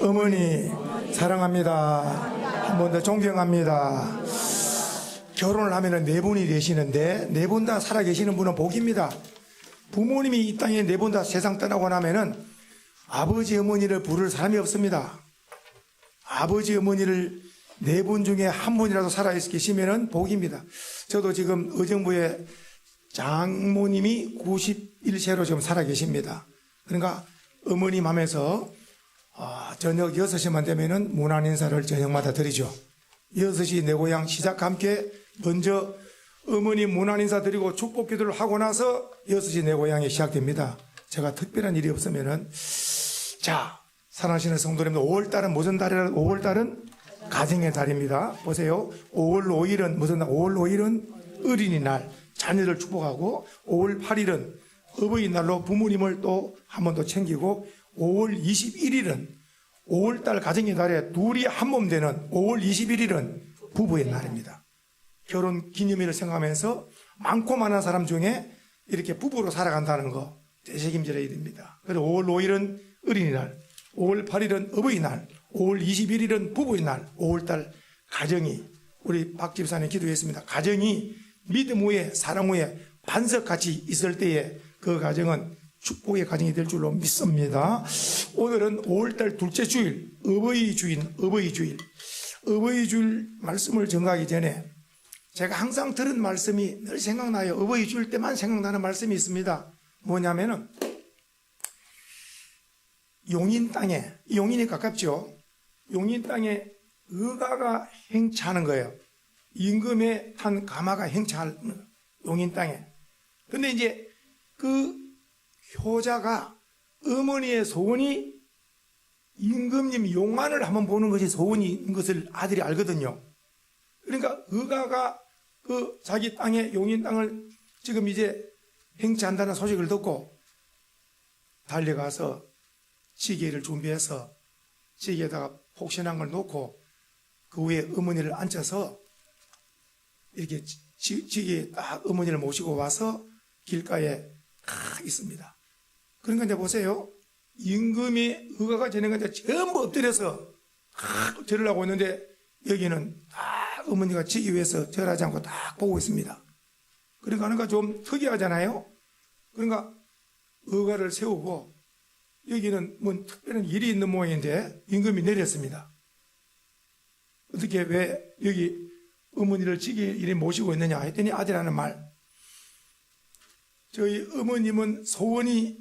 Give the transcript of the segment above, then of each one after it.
어머니 사랑합니다. 한 번 더 존경합니다. 결혼을 하면은 네 분이 되시는데 네 분 다 살아계시는 분은 복입니다. 부모님이 이 땅에 네 분 다 세상 떠나고 나면은 아버지 어머니를 부를 사람이 없습니다. 아버지 어머니를 네 분 중에 한 분이라도 살아 계시면은 복입니다. 저도 지금 의정부에 장모님이 91세로 지금 살아 계십니다. 그러니까 어머님 하면서 저녁 6시만 되면은 문안 인사를 저녁마다 드리죠. 6시 내 고향 시작과 함께 먼저 어머니 문안 인사 드리고 축복 기도를 하고 나서 6시 내 고향이 시작됩니다. 제가 특별한 일이 없으면은 자, 사랑하시는 성도님들 5월달은 무슨 달이라 5월달은 가정의 달입니다. 보세요. 5월 5일은 무슨 날? 5월 5일은 어린이날 자녀들 축복하고 5월 8일은 어버이날로 부모님을 또 한 번 더 챙기고 5월 21일은 5월달 가정의 달에 둘이 한 몸 되는 5월 21일은 부부의 날입니다. 결혼 기념일을 생각하면서 많고 많은 사람 중에 이렇게 부부로 살아간다는 거 되새김질해야 됩니다. 그래서 5월 5일은 어린이날, 5월 8일은 어버이날, 5월 21일은 부부의 날, 5월달 가정이 우리 박 집사님 기도했습니다. 가정이 믿음 위에 사랑 위에 반석같이 있을 때에 그 가정은 축복의 가정이 될 줄로 믿습니다. 오늘은 5월달 둘째 주일 어버이주일 말씀을 전가하기 전에 제가 항상 들은 말씀이 늘 생각나요. 어버이주일 때만 생각나는 말씀이 있습니다. 뭐냐면은 용인 땅에, 용인이 가깝죠. 용인 땅에 의가가 행차하는 거예요. 임금에 탄 가마가 행차하는 용인 땅에. 근데 이제 그 효자가 어머니의 소원이 임금님 용안을 한번 보는 것이 소원인 것을 아들이 알거든요. 그러니까 의가가 그 자기 땅에 용인 땅을 지금 이제 행차한다는 소식을 듣고 달려가서 지게를 준비해서 지게에다가 폭신한 걸 놓고 그 위에 어머니를 앉혀서 이렇게 지게에 딱 어머니를 모시고 와서 길가에 있습니다. 그러니까 이제 보세요. 임금이 의가가 되는 건데 전부 엎드려서 절을 하고 있는데 여기는 딱 어머니가 지기 위해서 절하지 않고 딱 보고 있습니다. 그러니까 좀 특이하잖아요. 그러니까 의가를 세우고 여기는 뭐 특별한 일이 있는 모양인데 임금이 내렸습니다. 어떻게 왜 여기 어머니를 지기 이래 모시고 있느냐 했더니 아들하는 말, 저희 어머님은 소원이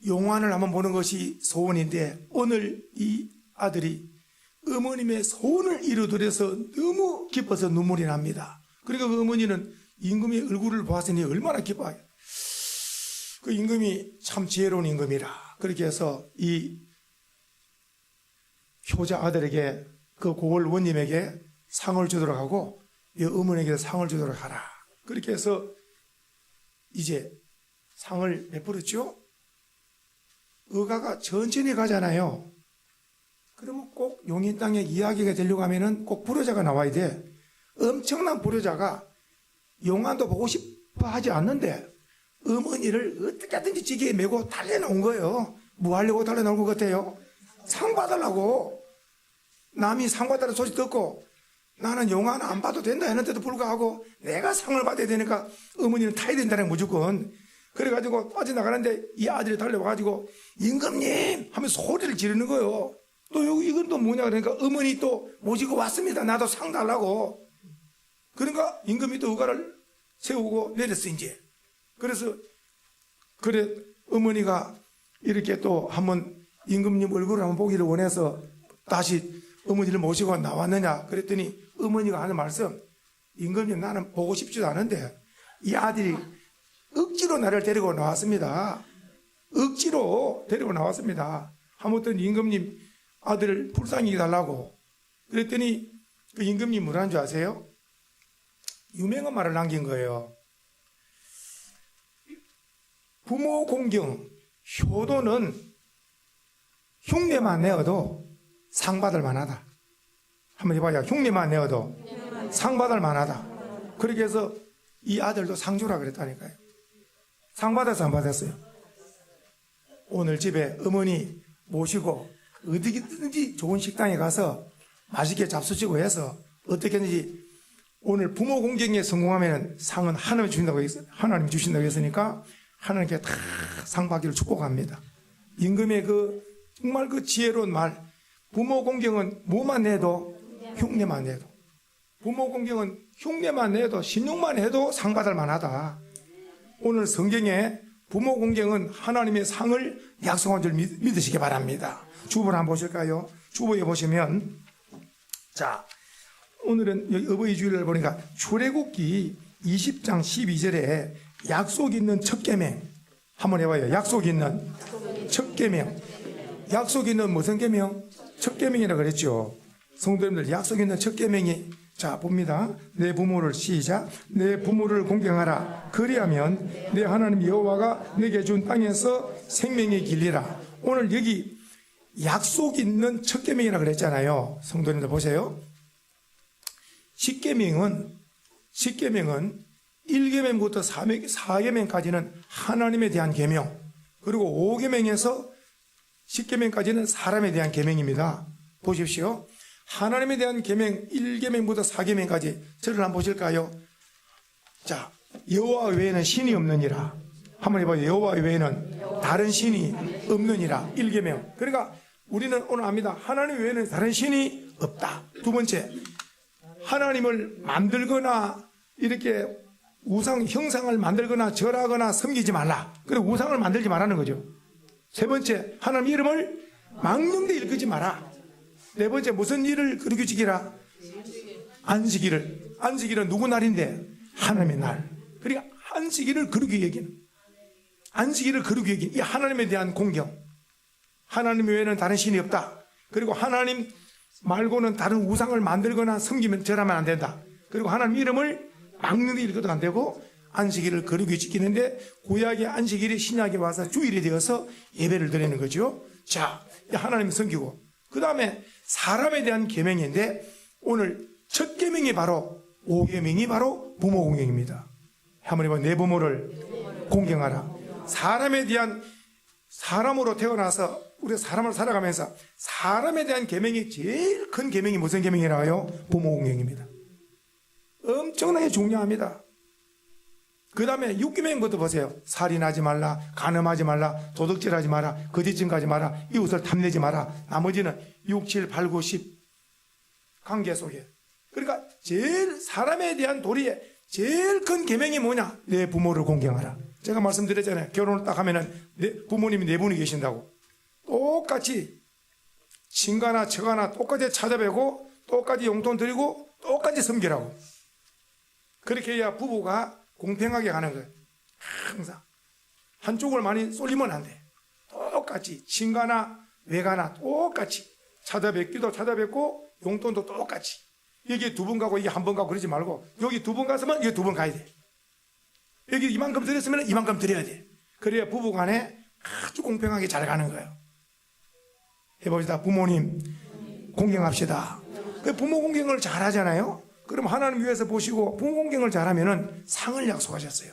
용안을 한번 보는 것이 소원인데 오늘 이 아들이 어머님의 소원을 이루어드려서 너무 기뻐서 눈물이 납니다. 그러니까 그 어머니는 임금의 얼굴을 보았으니 얼마나 기뻐요. 그 임금이 참 지혜로운 임금이라 그렇게 해서 이 효자 아들에게 그 고을 원님에게 상을 주도록 하고 이 어머니에게 상을 주도록 하라. 그렇게 해서 이제 상을 베풀었죠. 의가가 천천히 가잖아요. 그러면 꼭 용인 땅에 이야기가 되려고 하면은 꼭 불효자가 나와야 돼. 엄청난 불효자가 용안도 보고 싶어 하지 않는데 어머니를 어떻게 하든지 지게에 메고 달려나온 거예요. 뭐 하려고 달려나온 것 같아요? 상 받으려고. 남이 상 받으라는 소식 듣고 나는 용안 안 봐도 된다 했는데도 불구하고 내가 상을 받아야 되니까 어머니는 타야 된다는 무조건. 그래가지고 빠져나가는데 이 아들이 달려와가지고 임금님 하면서 소리를 지르는 거예요. 또 이건 또 뭐냐 그러니까 어머니 또 모시고 왔습니다. 나도 상 달라고. 그러니까 임금이 또 의가를 세우고 내렸어 이제. 그래서 그래 어머니가 이렇게 또 한번 임금님 얼굴을 한번 보기를 원해서 다시 어머니를 모시고 나왔느냐 그랬더니 어머니가 하는 말씀, 임금님 나는 보고 싶지도 않은데 이 아들이 억지로 나를 데리고 나왔습니다. 억지로 데리고 나왔습니다. 아무튼 임금님 아들을 불쌍히 달라고 그랬더니 그 임금님 뭐라는 줄 아세요? 유명한 말을 남긴 거예요. 부모 공경, 효도는 흉내만 내어도 상 받을 만하다. 한번 해봐요. 흉내만 내어도 상 받을 만하다. 그렇게 해서 이 아들도 상 주라 그랬다니까요. 상 받았어요, 안 받았어요? 오늘 집에 어머니 모시고 어디든지 좋은 식당에 가서 맛있게 잡수시고 해서 어떻게든지 오늘 부모 공경에 성공하면 상은 하나님이 주신다고 했으니까 하나님께 다 상 받기를 축복합니다. 임금의 정말 지혜로운 말, 부모 공경은 뭐만 내도 흉내만 내도, 부모 공경은 흉내만 내도 신용만 해도 상 받을 만하다. 오늘 성경에 부모 공경은 하나님의 상을 약속한 줄 믿으시기 바랍니다. 주보를 한번 보실까요? 주보에 보시면, 자, 오늘은 여기 어버이 주일을 보니까 출애굽기 20장 12절에 약속 있는 첫 계명 한번 해봐요. 약속 있는 첫 계명. 약속 있는 무슨 계명? 첫 계명이라 그랬죠. 성도님들, 약속 있는 첫 계명이, 자 봅니다. 내 부모를, 시작, 내 부모를 공경하라. 그리하면 내 하나님 여호와가 내게 준 땅에서 생명이 길리라. 오늘 여기 약속 있는 첫 계명이라 그랬잖아요. 성도님들 보세요. 10계명은 1계명부터 4계명까지는 하나님에 대한 계명, 그리고 5계명에서 10계명까지는 사람에 대한 계명입니다. 보십시오. 하나님에 대한 계명 1계명부터 4계명까지 저를 한번 보실까요? 자, 여호와 외에는 신이 없느니라. 한번 해봐요. 여호와 외에는 다른 신이 없느니라. 1계명. 그러니까 우리는 오늘 압니다. 하나님 외에는 다른 신이 없다. 두 번째, 하나님을 만들거나 이렇게 우상 형상을 만들거나 절하거나 섬기지 말라. 그리고 우상을 만들지 말라는 거죠. 세 번째, 하나님 이름을 망령되이 일컫지 마라. 네 번째, 무슨 일을 거룩히 지키라? 안식일을. 안식일은 누구 날인데? 하나님의 날. 그러니까 안식일을 거룩히 여기는, 안식일을 거룩히 여기는 이 하나님에 대한 공경. 하나님 외에는 다른 신이 없다. 그리고 하나님 말고는 다른 우상을 만들거나 섬기면 절하면 안 된다. 그리고 하나님 이름을 막는데 읽어도 안 되고, 안식일을 거룩히 지키는데 구약의 안식일이 신약에 와서 주일이 되어서 예배를 드리는 거죠. 자, 하나님을 섬기고, 그 다음에 사람에 대한 계명인데 오늘 첫 계명이 바로 5계명이 바로 부모 공경입니다. 한번 해봐. 내 부모를 공경하라. 사람에 대한, 사람으로 태어나서 우리가 사람을 살아가면서 사람에 대한 계명이 제일 큰 계명이 무슨 계명이라고요? 부모 공경입니다. 엄청나게 중요합니다. 그 다음에 6계명부터 보세요. 살인하지 말라, 간음하지 말라, 도둑질하지 마라, 거짓증가하지 마라, 이웃을 탐내지 마라. 나머지는 6, 7, 8, 9, 10 관계 속에. 그러니까 제일 사람에 대한 도리에 제일 큰 계명이 뭐냐? 내 부모를 공경하라. 제가 말씀드렸잖아요. 결혼을 딱 하면은 부모님이 네 분이 계신다고. 똑같이 친가나 처가나 똑같이 찾아뵈고 똑같이 용돈 드리고 똑같이 섬기라고. 그렇게 해야 부부가 공평하게 가는 거예요. 항상 한쪽을 많이 쏠리면 안 돼. 똑같이 친가나 외가나 똑같이 찾아뵙기도 찾아뵙고 용돈도 똑같이. 여기 두 번 가고 이게 한 번 가고 그러지 말고, 여기 두 번 갔으면 여기 두 번 가야 돼. 여기 이만큼 드렸으면 이만큼 드려야 돼. 그래야 부부간에 아주 공평하게 잘 가는 거예요. 해봅시다. 부모님 공경합시다. 부모 공경을 잘 하잖아요. 그럼 하나님 위해서 보시고 부모 공경을 잘하면은 상을 약속하셨어요.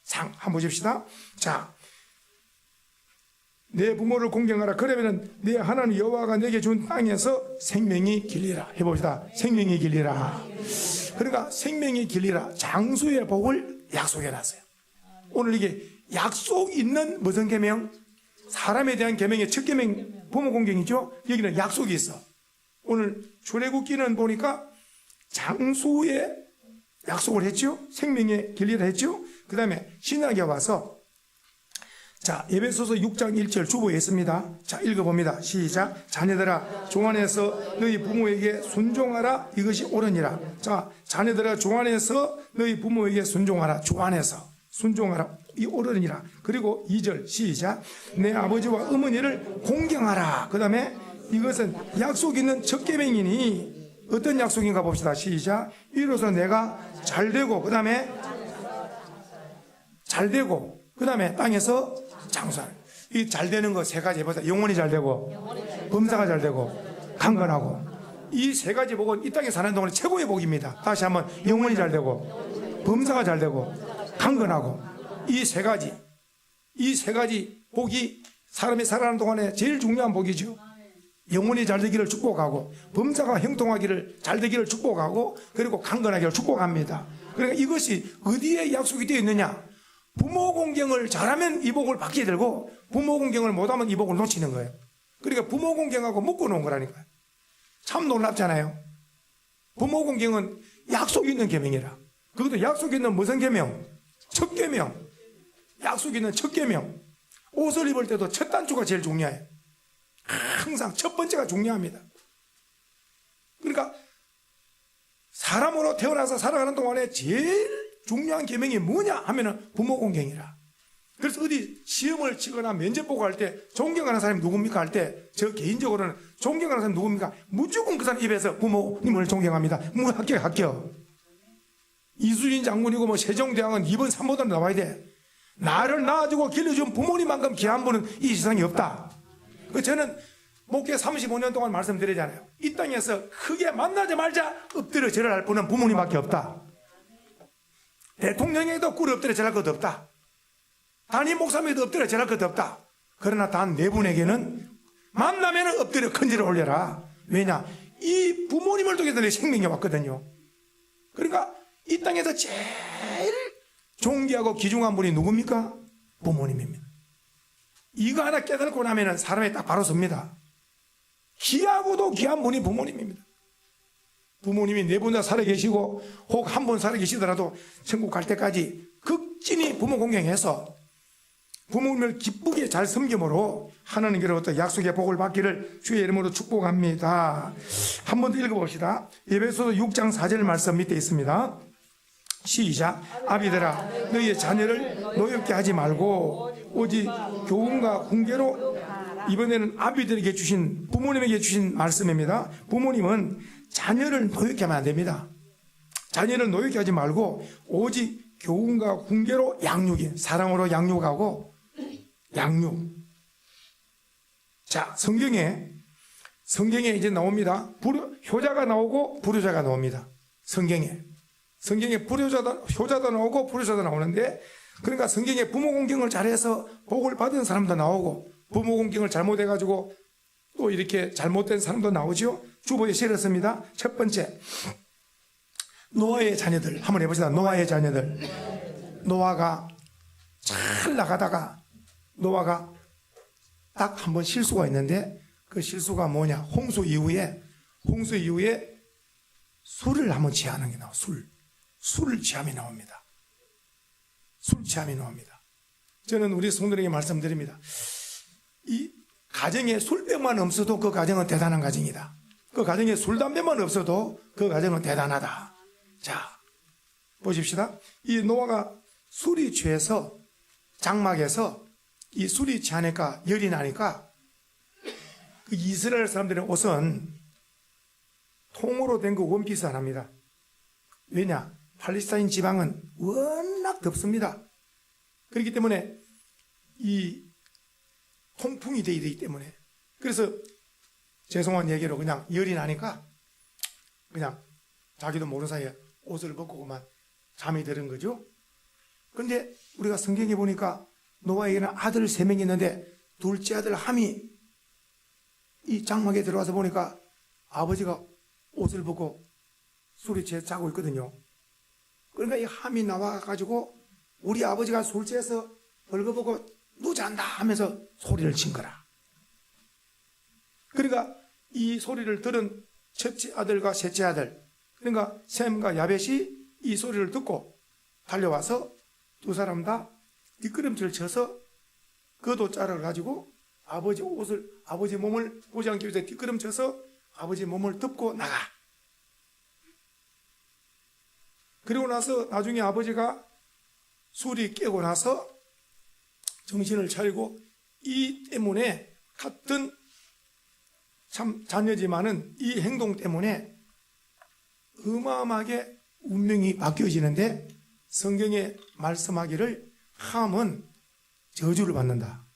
상 한번 보십시다. 자, 내 부모를 공경하라. 그러면은 내 하나님 여호와가 내게 준 땅에서 생명이 길리라. 해봅시다. 생명이 길리라. 그러니까 생명이 길리라. 장수의 복을 약속해놨어요. 오늘 이게 약속 있는 무슨 계명? 사람에 대한 계명의 첫 계명 부모 공경이죠. 여기는 약속이 있어. 오늘 출애굽기는 보니까 장수의 약속을 했죠. 생명의 길리라 했죠. 그 다음에 신약에 와서, 자, 에베소서 6장 1절 주보에 있습니다. 자, 읽어봅니다. 시작. 자녀들아 종 안에서 너희 부모에게 순종하라. 이것이 옳으니라. 자, 자녀들아 종 안에서 너희 부모에게 순종하라. 종 안에서 순종하라. 이 옳으니라. 그리고 2절 시작. 내 아버지와 어머니를 공경하라. 그 다음에 이것은 약속 있는 첫 계명이니 어떤 약속인가 봅시다. 시작. 이로써 내가 잘되고, 그 다음에 잘되고, 그 다음에 땅에서 장수하는. 이 잘되는 거 세 가지 해보세요. 영혼이 잘되고, 범사가 잘되고, 강건하고. 이 세 가지 복은 이 땅에 사는 동안에 최고의 복입니다. 다시 한번. 영혼이 잘되고, 범사가 잘되고, 강건하고. 이 세 가지 복이 사람이 살아가는 동안에 제일 중요한 복이죠. 영혼이 잘 되기를 축복하고, 범사가 형통하기를 잘 되기를 축복하고, 그리고 강건하기를 축복합니다. 그러니까 이것이 어디에 약속이 되어 있느냐? 부모 공경을 잘하면 이 복을 받게 되고, 부모 공경을 못하면 이 복을 놓치는 거예요. 그러니까 부모 공경하고 묶어 놓은 거라니까요. 참 놀랍잖아요. 부모 공경은 약속 있는 계명이라. 그것도 약속 있는 무슨 계명? 첫 계명. 약속 있는 첫 계명. 옷을 입을 때도 첫 단추가 제일 중요해요. 항상 첫 번째가 중요합니다. 그러니까 사람으로 태어나서 살아가는 동안에 제일 중요한 계명이 뭐냐 하면은 부모 공경이라. 그래서 어디 시험을 치거나 면접 보고 할 때 존경하는 사람이 누굽니까 할 때 저 개인적으로는 존경하는 사람이 누굽니까? 무조건 그 사람 입에서 부모님을 존경합니다. 합격. 이수진 장군이고 뭐 세종대왕은 2번 3번으로 나와야 돼. 나를 낳아주고 길러준 부모님만큼 귀한 분은 이 세상에 없다. 저는 목회 35년 동안 말씀드리잖아요. 이 땅에서 크게 만나자마자 엎드려 절할 분은 부모님밖에 없다. 대통령에도 꿇어 엎드려 절할 것도 없다. 담임 목사님에도 엎드려 절할 것도 없다. 그러나 단 네 분에게는 만나면 엎드려 큰지를 올려라. 왜냐? 이 부모님을 통해서 내 생명이 왔거든요. 그러니까 이 땅에서 제일 존귀하고 귀중한 분이 누굽니까? 부모님입니다. 이거 하나 깨닫고 나면 사람이 딱 바로 섭니다. 귀하고도 귀한 분이 부모님입니다. 부모님이 네 분 다 살아계시고 혹 한 분 살아계시더라도 천국 갈 때까지 극진히 부모 공경해서 부모님을 기쁘게 잘 섬김으로 하나님께로부터 약속의 복을 받기를 주의 이름으로 축복합니다. 한 번 더 읽어봅시다. 에베소서 6장 4절 말씀 밑에 있습니다. 시작. 아비들아 너희의 자녀를 노엽게 하지 말고 오직 교훈과 훈계로. 이번에는 아비들에게 주신, 부모님에게 주신 말씀입니다. 부모님은 자녀를 노엽게 하면 안 됩니다. 자녀를 노엽게 하지 말고 오직 교훈과 훈계로 양육이, 사랑으로 양육하고. 양육. 자, 성경에 이제 나옵니다. 효자가 나오고 불효자가 나옵니다. 성경에 효자도 나오고 불효자도 나오는데, 그러니까 성경에 부모 공경을 잘해서 복을 받은 사람도 나오고, 부모 공경을 잘못해가지고 또 이렇게 잘못된 사람도 나오죠. 주보에 실었습니다. 첫 번째, 노아의 자녀들 한번 해봅시다. 노아의 자녀들. 노아가 잘 나가다가 노아가 딱 한 번 실수가 있는데, 그 실수가 뭐냐? 홍수 이후에 술을 한번 취하는 게 나와요. 술 취함이 나옵니다. 술 취함이 나옵니다. 저는 우리 성도들에게 말씀드립니다. 이 가정에 술병만 없어도 그 가정은 대단한 가정이다. 그 가정에 술, 담배만 없어도 그 가정은 대단하다. 자, 보십시다. 이 노아가 술이 취해서 장막에서 이 술이 취하니까 열이 나니까 그 이스라엘 사람들의 옷은 통으로 된 그 원피스 안 합니다. 왜냐? 팔레스타인 지방은 워낙 덥습니다. 그렇기 때문에 이 통풍이 되기 때문에, 그래서 죄송한 얘기로 그냥 열이 나니까 그냥 자기도 모르는 사이에 옷을 벗고 그만 잠이 드는 거죠. 그런데 우리가 성경에 보니까 노아에게는 아들 3명이 있는데 둘째 아들 함이 이 장막에 들어와서 보니까 아버지가 옷을 벗고 술이 취해 자고 있거든요. 그러니까 이 함이 나와가지고 우리 아버지가 술 취해서 벌거벗고 누잔다 하면서 소리를 친 거라. 그러니까 이 소리를 들은 첫째 아들과 셋째 아들, 그러니까 셈과 야벳이 이 소리를 듣고 달려와서 두 사람 다 뒷걸음질 쳐서 겉옷자락을 가지고 아버지 몸을 보지 않기 위해서 뒷걸음 쳐서 아버지 몸을 덮고 나가. 그리고 나서 나중에 아버지가 술이 깨고 나서 정신을 차리고, 이 때문에 같은 참 자녀지만은 이 행동 때문에 어마어마하게 운명이 바뀌어지는데, 성경에 말씀하기를 함은 저주를 받는다.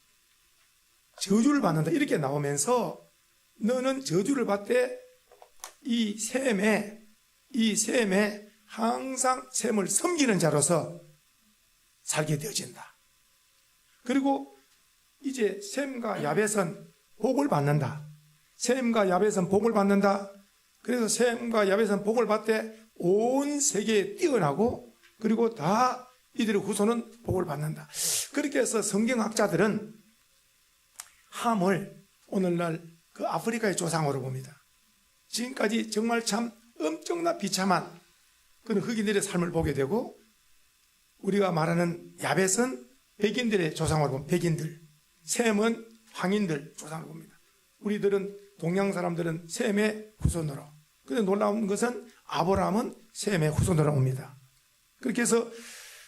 저주를 받는다. 이렇게 나오면서 너는 저주를 받되 이 셈에 항상 셈을 섬기는 자로서 살게 되어진다. 그리고 이제 셈과 야벳은 복을 받는다. 셈과 야벳은 복을 받는다. 그래서 셈과 야벳은 복을 받되 온 세계에 뛰어나고 그리고 다 이들의 후손은 복을 받는다. 그렇게 해서 성경학자들은 함을 오늘날 그 아프리카의 조상으로 봅니다. 지금까지 정말 참 엄청난 비참한 그런 흑인들의 삶을 보게 되고, 우리가 말하는 야벳은 백인들의 조상으로 봅니다. 백인들. 셈은 황인들 조상으로 봅니다. 우리들은 동양 사람들은 셈의 후손으로. 그런데 놀라운 것은 아브라함은 셈의 후손으로 옵니다. 그렇게 해서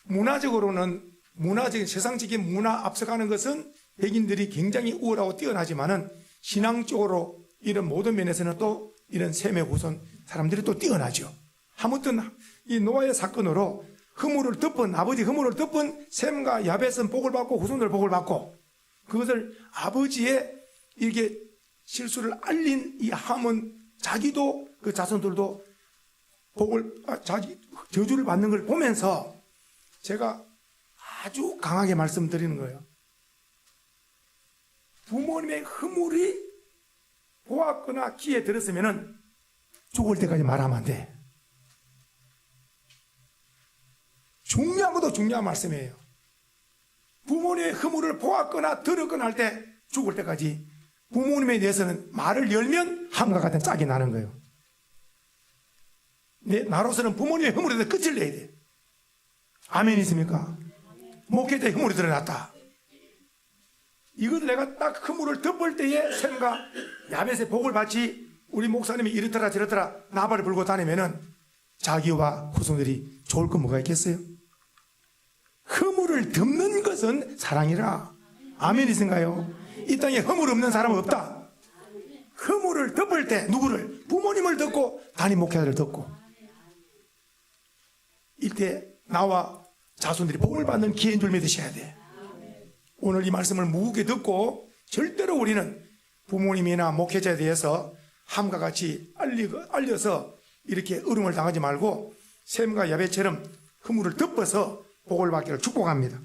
문화적으로는 문화적인 세상적인 문화 앞서가는 것은 백인들이 굉장히 우월하고 뛰어나지만은 신앙적으로 이런 모든 면에서는 또 이런 셈의 후손 사람들이 또 뛰어나죠. 아무튼 이 노아의 사건으로 아버지 허물을 덮은 셈과 야벳은 복을 받고 후손들 복을 받고, 그것을 아버지의 이렇게 실수를 알린 이 함은 자기도 그 자손들도 저주를 받는 걸 보면서 제가 아주 강하게 말씀드리는 거예요. 부모님의 허물이 보았거나 귀에 들었으면 죽을 때까지 말하면 안 돼. 중요한 것도 중요한 말씀이에요. 부모님의 허물을 보았거나 들었거나 할 때 죽을 때까지 부모님에 대해서는 말을 열면 함과 같은 짝이 나는 거예요. 나로서는 부모님의 허물에 대해서 끝을 내야 돼. 아멘 있습니까? 목회자의 허물이 드러났다. 이것을 내가 딱 허물을 덮을 때에 셈과 야벳의 복을 받지, 우리 목사님이 이렇더라 저렇더라 나발을 불고 다니면은 자기와 후손들이 좋을 건 뭐가 있겠어요? 허물을 덮는 것은 사랑이라. 아멘 있은가요? 이 땅에 허물 없는 사람은 없다. 허물을 덮을 때 누구를? 부모님을 덮고 담임 목회자를 덮고, 이때 나와 자손들이 복을 받는 기회인 줄 믿으셔야 돼. 오늘 이 말씀을 무겁게 듣고 절대로 우리는 부모님이나 목회자에 대해서 함과 같이 알려서 이렇게 어려움을 당하지 말고 셈과 야벳처럼 허물을 덮어서 복을 받기를 축복합니다.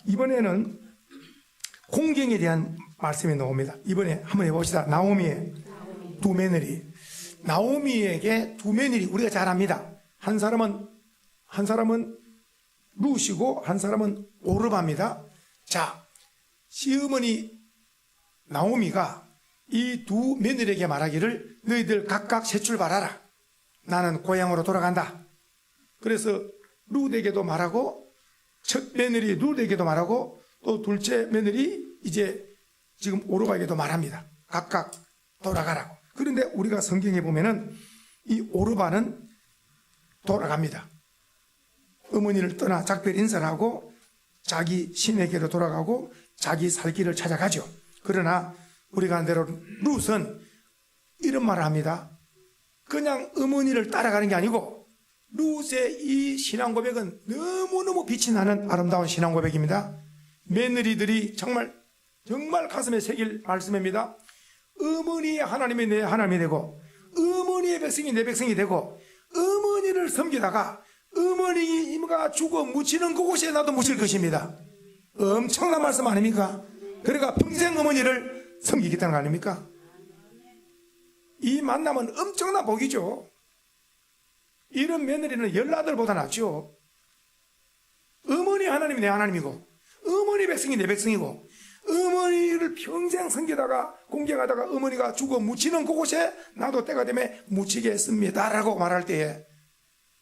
이번에는 공경에 대한 말씀이 나옵니다. 이번에 한번 해봅시다. 나오미의 두 며느리. 나오미에게 두 며느리 우리가 잘 압니다. 한 사람은 룻이고 한 사람은 오르바입니다. 자, 시어머니 나오미가 이 두 며느리에게 말하기를 너희들 각각 새 출발하라. 나는 고향으로 돌아간다. 그래서 룻에게도 말하고, 첫 며느리 룻에게도 말하고, 또 둘째 며느리 이제 지금 오르바에게도 말합니다. 각각 돌아가라고. 그런데 우리가 성경에 보면은 이 오르바는 돌아갑니다. 어머니를 떠나 작별 인사를 하고 자기 신에게로 돌아가고 자기 살 길을 찾아가죠. 그러나 우리가 한 대로 룻은 이런 말을 합니다. 그냥 어머니를 따라가는 게 아니고 룻의 이 신앙 고백은 너무너무 빛이 나는 아름다운 신앙 고백입니다. 며느리들이 정말 가슴에 새길 말씀입니다. 어머니의 하나님이 내 하나님이 되고 어머니의 백성이 내 백성이 되고 어머니를 섬기다가 어머니가 죽어 묻히는 그곳에 나도 묻힐 것입니다. 엄청난 말씀 아닙니까? 그러니까 평생 어머니를 섬기겠다는 거 아닙니까? 이 만남은 엄청난 복이죠. 이런 며느리는 열나들보다 낫죠. 어머니 하나님이 내 하나님이고 어머니 백성이 내 백성이고 어머니를 평생 섬기다가 공경하다가 어머니가 죽어 묻히는 그곳에 나도 때가 되면 묻히겠습니다 라고 말할 때에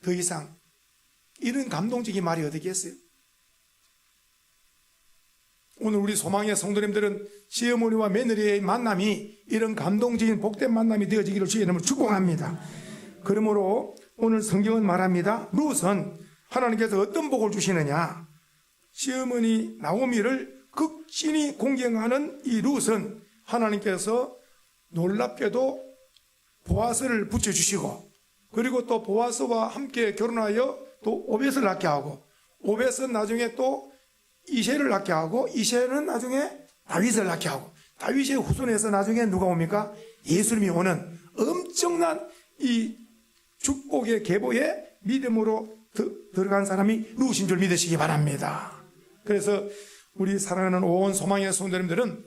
더 이상 이런 감동적인 말이 어디 있겠어요? 오늘 우리 소망의 성도님들은 시어머니와 며느리의 만남이 이런 감동적인 복된 만남이 되어지기를 주의 이름으로 축복합니다. 그러므로 오늘 성경은 말합니다. 룻은 하나님께서 어떤 복을 주시느냐, 시어머니 나오미를 극진히 공경하는 이 룻은 하나님께서 놀랍게도 보아스를 붙여주시고, 그리고 또 보아스와 함께 결혼하여 또 오벳을 낳게 하고, 오벳은 나중에 또 이새를 낳게 하고, 이새는 나중에 다윗을 낳게 하고, 다윗의 후손에서 나중에 누가 옵니까? 예수님이 오는 엄청난 이 축복의 계보에 믿음으로 들어간 사람이 룻인 줄 믿으시기 바랍니다. 그래서 우리 사랑하는 온 소망의 성도님들은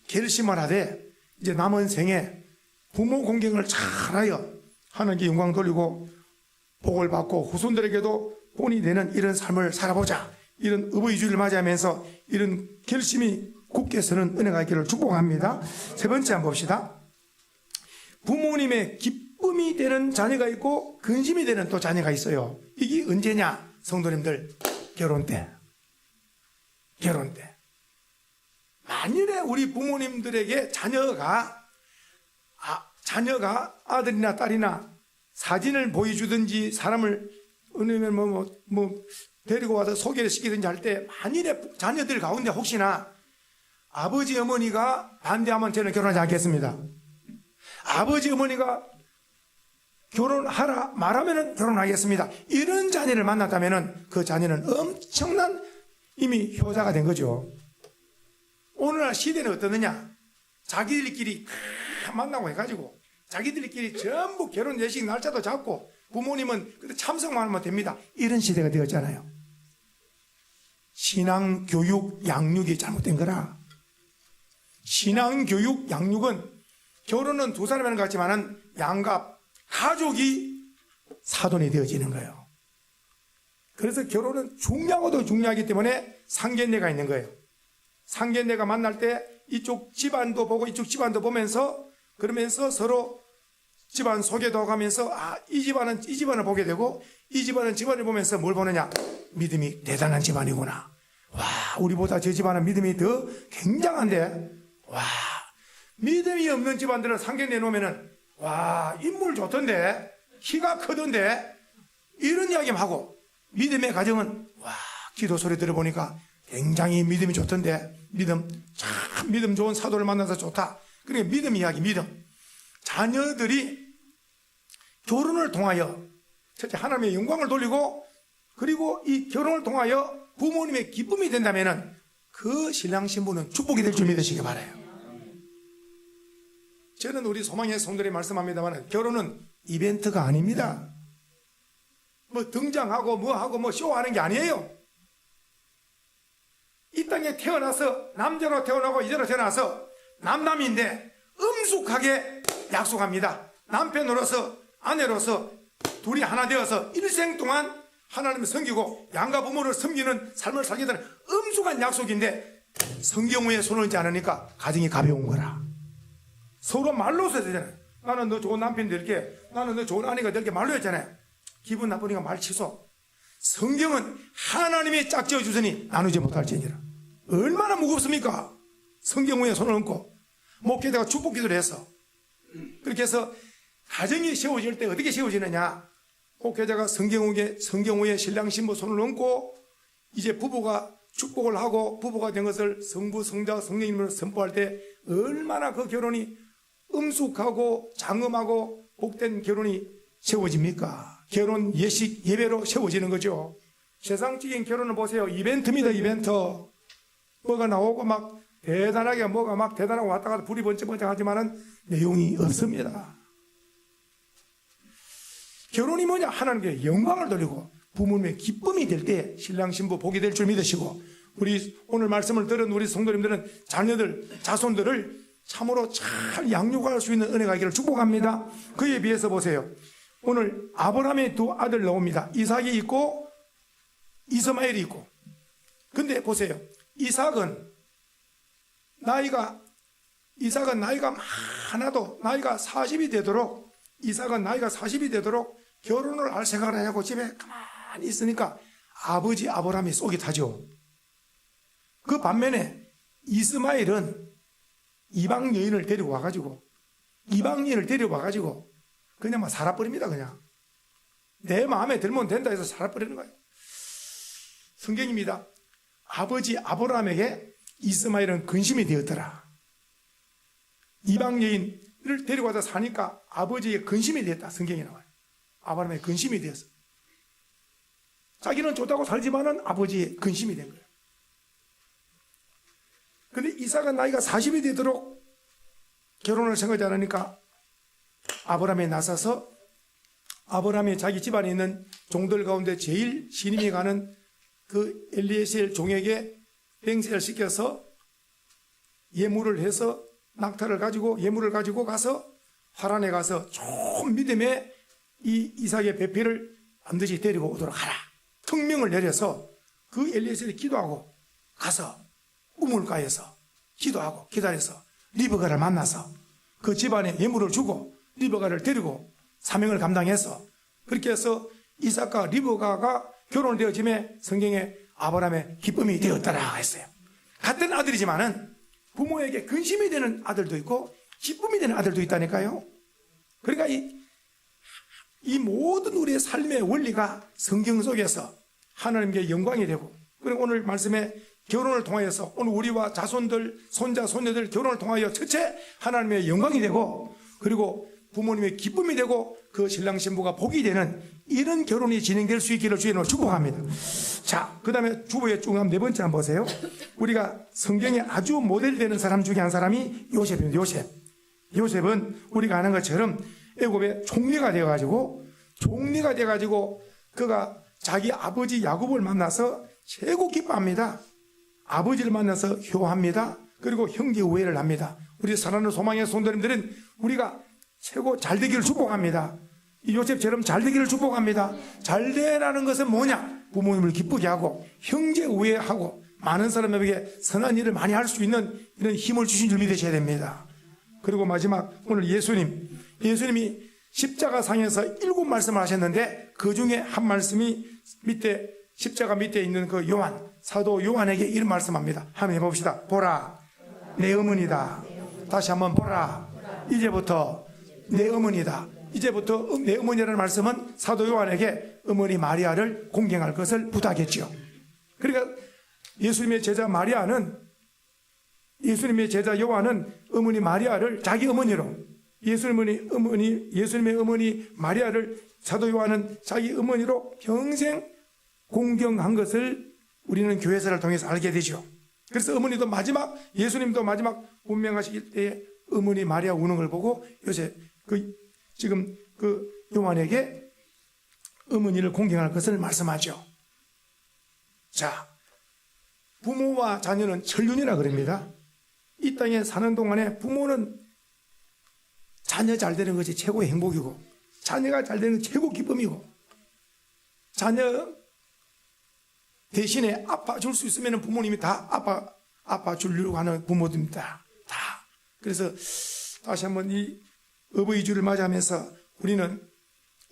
결심을 하되 이제 남은 생에 부모 공경을 잘하여 하나님께 영광 돌리고 복을 받고 후손들에게도 본이 되는 이런 삶을 살아보자. 이런 의무의주를 맞이하면서 이런 결심이 굳게 서는 은혜가 있기를 축복합니다. 세 번째 한번 봅시다. 부모님의 기쁨이 되는 자녀가 있고 근심이 되는 또 자녀가 있어요. 이게 언제냐? 성도님들, 결혼 때. 결혼 때. 만일에 우리 부모님들에게 자녀가 아들이나 딸이나 사진을 보여주든지 사람을 아니면 데리고 와서 소개를 시키든지 할 때 만일에 자녀들 가운데 혹시나 아버지 어머니가 반대하면 저는 결혼하지 않겠습니다. 아버지 어머니가 결혼하라 말하면 결혼하겠습니다. 이런 자녀를 만났다면 그 자녀는 엄청난 이미 효자가 된 거죠. 오늘날 시대는 어떠느냐? 자기들끼리 다 만나고 해가지고 자기들끼리 전부 결혼 예식 날짜도 잡고 부모님은 그때 참석만 하면 됩니다. 이런 시대가 되었잖아요. 신앙, 교육, 양육이 잘못된 거라. 신앙, 교육, 양육은 결혼은 두 사람이 하는 것 같지만은 양가, 가족이 사돈이 되어지는 거예요. 그래서 결혼은 중요하고도 중요하기 때문에 상견례가 있는 거예요. 상견례가 만날 때 이쪽 집안도 보고 이쪽 집안도 보면서 그러면서 서로 집안 소개도 가면서 이 집안을 보게 되고 이 집안은 집안을 보면서 뭘 보느냐? 믿음이 대단한 집안이구나. 와, 우리보다 저 집안은 믿음이 더 굉장한데 와, 믿음이 없는 집안들은 상견례 놓으면은 와, 인물 좋던데 키가 크던데 이런 이야기만 하고 믿음의 가정은 와, 기도 소리 들어보니까 굉장히 믿음이 좋던데 참 믿음 좋은 사도를 만나서 좋다. 그러니까 믿음 이야기, 믿음. 자녀들이 결혼을 통하여 첫째 하나님의 영광을 돌리고 그리고 이 결혼을 통하여 부모님의 기쁨이 된다면 그 신랑 신부는 축복이 될 줄 믿으시기 바라요. 저는 우리 소망의 성도들이 말씀합니다만 결혼은 이벤트가 아닙니다. 뭐 등장하고 뭐 쇼하는 게 아니에요. 이 땅에 태어나서 남자로 태어나고 여자로 태어나서 남남인데 엄숙하게 약속합니다. 남편으로서 아내로서 둘이 하나 되어서 일생 동안 하나님을 섬기고 양가 부모를 섬기는 삶을 살게 되는 엄숙한 약속인데 성경 위에 손을 얹지 않으니까 가정이 가벼운 거라. 서로 말로 써야 되잖아요. 나는 너 좋은 남편 될게, 나는 너 좋은 아내가 될게 말로 했잖아요. 기분 나쁘니까 말 취소. 성경은 하나님이 짝지어 주시니 나누지 못할지니라. 얼마나 무겁습니까? 성경 위에 손을 얹고 목회자가 축복 기도를 해서 그렇게 해서 가정이 세워질 때 어떻게 세워지느냐? 목회자가 성경 위에 신랑 신부 손을 얹고 이제 부부가 축복을 하고 부부가 된 것을 성부 성자 성령님으로 선포할 때 얼마나 그 결혼이 엄숙하고 장엄하고 복된 결혼이 세워집니까? 결혼 예식 예배로 세워지는 거죠. 세상적인 결혼을 보세요. 이벤트입니다. 이벤트. 뭐가 나오고 막 대단하게 뭐가 막 대단하고 왔다 갔다 불이 번쩍번쩍 하지만은 내용이 없습니다. 결혼이 뭐냐? 하나님께 영광을 돌리고 부모님의 기쁨이 될 때 신랑 신부 복이 될 줄 믿으시고 우리 오늘 말씀을 들은 우리 성도님들은 자녀들 자손들을 참으로 잘 양육할 수 있는 은혜가 있기를 축복합니다. 그에 비해서 보세요. 오늘 아브라함의 두 아들 나옵니다. 이삭이 있고 이스마엘이 있고. 근데 보세요. 이삭은 나이가 많아도 나이가 40이 되도록 결혼을 할 생각을 하고 집에 가만히 있으니까 아버지 아브라함이 속이 타죠. 그 반면에 이스마엘은 이방 여인을 데리고 와가지고 그냥 막 살아버립니다. 그냥 내 마음에 들면 된다 해서 살아버리는 거예요. 성경입니다. 아버지 아브라함에게 이스마엘은 근심이 되었더라. 이방 여인을 데리고 와서 사니까 아버지의 근심이 되었다. 성경에 나와요. 아브라함의 근심이 되었어. 자기는 좋다고 살지만은 아버지의 근심이 된 거예요. 근데 이삭은 나이가 40이 되도록 결혼을 생각하지 않으니까 아브라함이 나서서 아브라함이 자기 집안에 있는 종들 가운데 제일 신임이 가는 그 엘리에셀 종에게 맹세를 시켜서 예물을 해서 낙타를 가지고 예물을 가지고 가서 하란에 가서 좋은 믿음의 이 이삭의 배필을 반드시 데리고 오도록 하라. 특명을 내려서 그 엘리에셀이 기도하고 가서 우물가에서 기도하고 기다려서 리브가를 만나서 그 집안에 예물을 주고 리브가를 데리고 사명을 감당해서 그렇게 해서 이삭과 리브가가 결혼되어짐에 성경에 아브라함의 기쁨이 되었더라 했어요. 같은 아들이지만은 부모에게 근심이 되는 아들도 있고 기쁨이 되는 아들도 있다니까요. 그러니까 이 모든 우리의 삶의 원리가 성경 속에서 하나님께 영광이 되고, 그리고 오늘 말씀에 결혼을 통하여서 오늘 우리와 자손들, 손자, 손녀들 결혼을 통하여 첫째 하나님의 영광이 되고, 그리고 부모님의 기쁨이 되고 그 신랑 신부가 복이 되는 이런 결혼이 진행될 수 있기를 주의 이름으로 축복합니다. 자, 그 다음에 주보의 중요한 네 번째 한번 보세요. 우리가 성경에 아주 모델되는 사람 중에 한 사람이 요셉입니다. 요셉은 우리가 아는 것처럼 애굽의 총리가 되어가지고 그가 자기 아버지 야곱을 만나서 최고 기뻐합니다. 아버지를 만나서 효합니다. 그리고 형제 우애를 합니다. 우리 사랑하는 소망의 성도님들은 우리가 최고 잘 되기를 축복합니다. 이 요셉처럼 잘 되기를 축복합니다. 잘 되라는 것은 뭐냐? 부모님을 기쁘게 하고 형제 우애하고 많은 사람에게 선한 일을 많이 할 수 있는 이런 힘을 주신 줄 믿으셔야 됩니다. 그리고 마지막 오늘 예수님이 십자가상에서 7 말씀을 하셨는데 그 중에 한 말씀이 밑에 십자가 밑에 있는 그 사도 요한에게 이런 말씀합니다. 한번 해봅시다. 보라 내 어머니다. 다시 한번 보라 이제부터 내 어머니다. 이제부터 내 어머니라는 말씀은 사도 요한에게 어머니 마리아를 공경할 것을 부탁했죠. 그러니까 예수님의 제자 요한은 어머니 마리아를 자기 어머니로, 예수님의 어머니 마리아를 사도 요한은 자기 어머니로 평생 공경한 것을 우리는 교회사를 통해서 알게 되죠. 그래서 예수님도 마지막 운명하시길 때에 어머니 마리아 우는 걸 보고 지금 요한에게 어머니를 공경할 것을 말씀하죠. 자, 부모와 자녀는 천륜이라 그럽니다. 이 땅에 사는 동안에 부모는 자녀 잘 되는 것이 최고의 행복이고, 자녀가 잘 되는 것이 최고 기쁨이고, 자녀 대신에 아빠 줄 수 있으면 부모님이 다 아빠 주려고 하는 부모들입니다. 다. 그래서 다시 한번 이 어버이주를 맞이하면서 우리는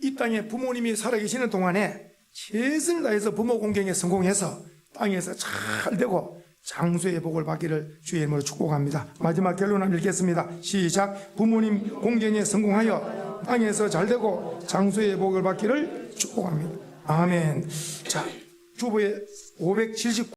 이 땅에 부모님이 살아계시는 동안에 최선을 다해서 부모 공경에 성공해서 땅에서 잘 되고 장수의 복을 받기를 주의 이름으로 축복합니다. 마지막 결론 한번 읽겠습니다. 시작. 부모님 공경에 성공하여 땅에서 잘 되고 장수의 복을 받기를 축복합니다. 아멘. 자, 주보의 579